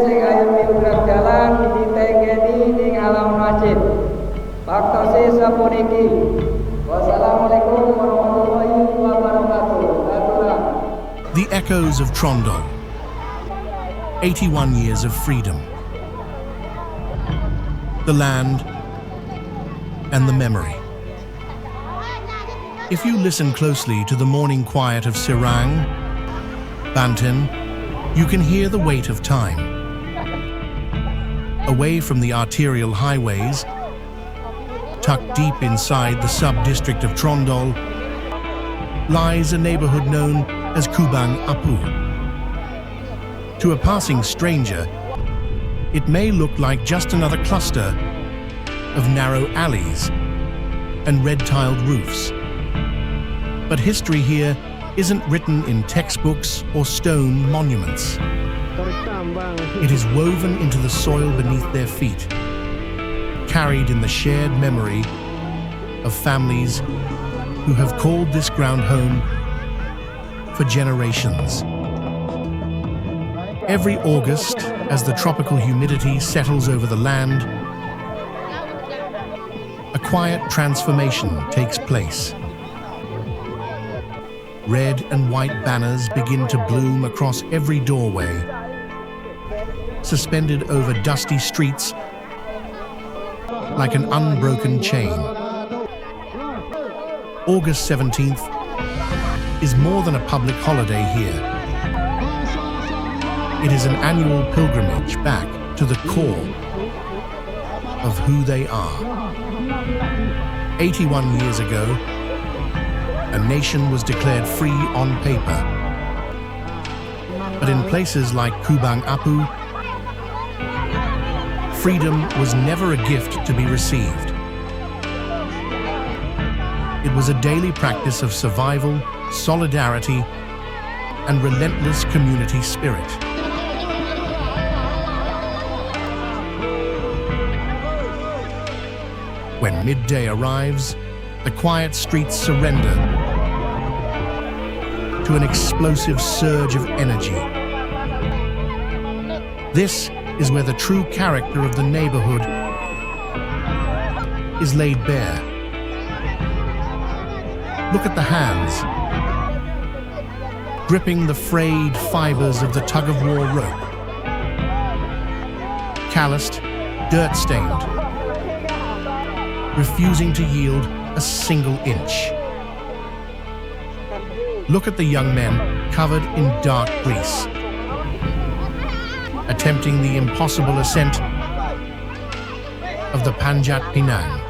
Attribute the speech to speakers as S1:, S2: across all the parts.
S1: sing ayo miurang jalan ditengeni ning halaman masjid. Paktose sapuniki. Wassalamualaikum warahmatullahi wabarakatuh.
S2: The echoes of Trondheim. 81 years of freedom. The land and the memory. If you listen closely to the morning quiet of Serang, Banten, you can hear the weight of time. Away from the arterial highways, tucked deep inside the sub-district of Trondheim, lies a neighborhood known as Kubang Apu. To a passing stranger, it may look like just another cluster of narrow alleys and red-tiled roofs. But history here isn't written in textbooks or stone monuments. It is woven into the soil beneath their feet, carried in the shared memory of families who have called this ground home for generations. Every August, as the tropical humidity settles over the land, a quiet transformation takes place. Red and white banners begin to bloom across every doorway, suspended over dusty streets like an unbroken chain. August 17th is more than a public holiday here. It is an annual pilgrimage back to the core of who they are. 81 years ago, a nation was declared free on paper. But in places like Kubang Apu, freedom was never a gift to be received. It was a daily practice of survival, solidarity, and relentless community spirit. When midday arrives, the quiet streets surrender to an explosive surge of energy. This is where the true character of the neighborhood is laid bare. Look at the hands, gripping the frayed fibers of the tug-of-war rope. Calloused, dirt-stained, refusing to yield a single inch. Look at the young men covered in dark grease, attempting the impossible ascent of the Panjat Pinang.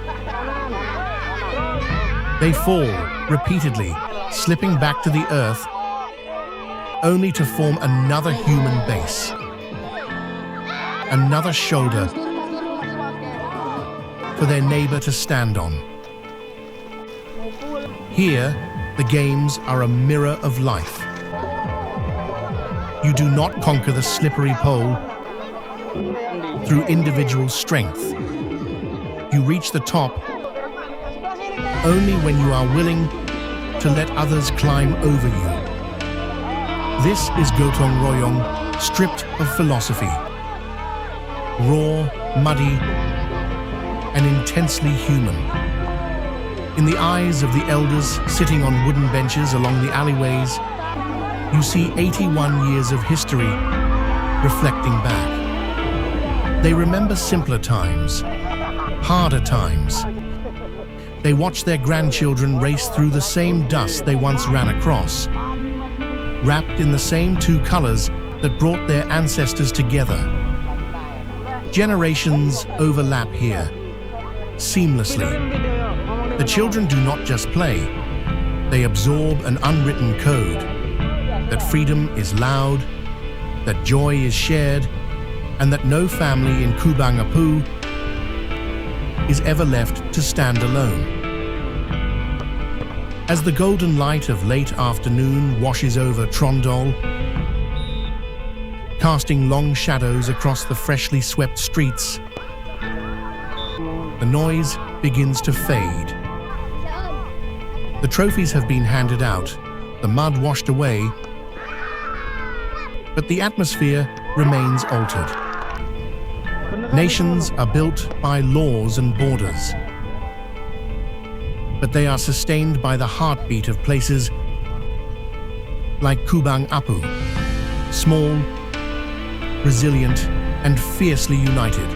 S2: They fall repeatedly, slipping back to the earth, only to form another human base, another shoulder for their neighbor to stand on. Here, the games are a mirror of life. You do not conquer the slippery pole through individual strength. You reach the top only when you are willing to let others climb over you. This is Gotong Royong, stripped of philosophy. Raw, muddy, and intensely human. In the eyes of the elders sitting on wooden benches along the alleyways, you see 81 years of history reflecting back. They remember simpler times, harder times. They watch their grandchildren race through the same dust they once ran across, wrapped in the same two colors that brought their ancestors together. Generations overlap here, seamlessly. The children do not just play, they absorb an unwritten code, that freedom is loud, that joy is shared, and that no family in Kubang Apu is ever left to stand alone. As the golden light of late afternoon washes over Trondheim, casting long shadows across the freshly swept streets, the noise begins to fade. The trophies have been handed out, the mud washed away, but the atmosphere remains altered. Nations are built by laws and borders, but they are sustained by the heartbeat of places like Kubang Apu, small, resilient, and fiercely united.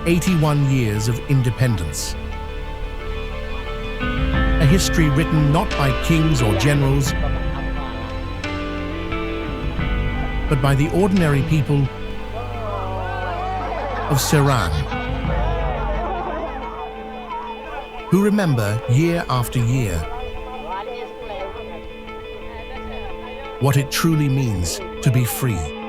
S2: 81 years of independence. A history written not by kings or generals, but by the ordinary people of Serang, who remember year after year what it truly means to be free.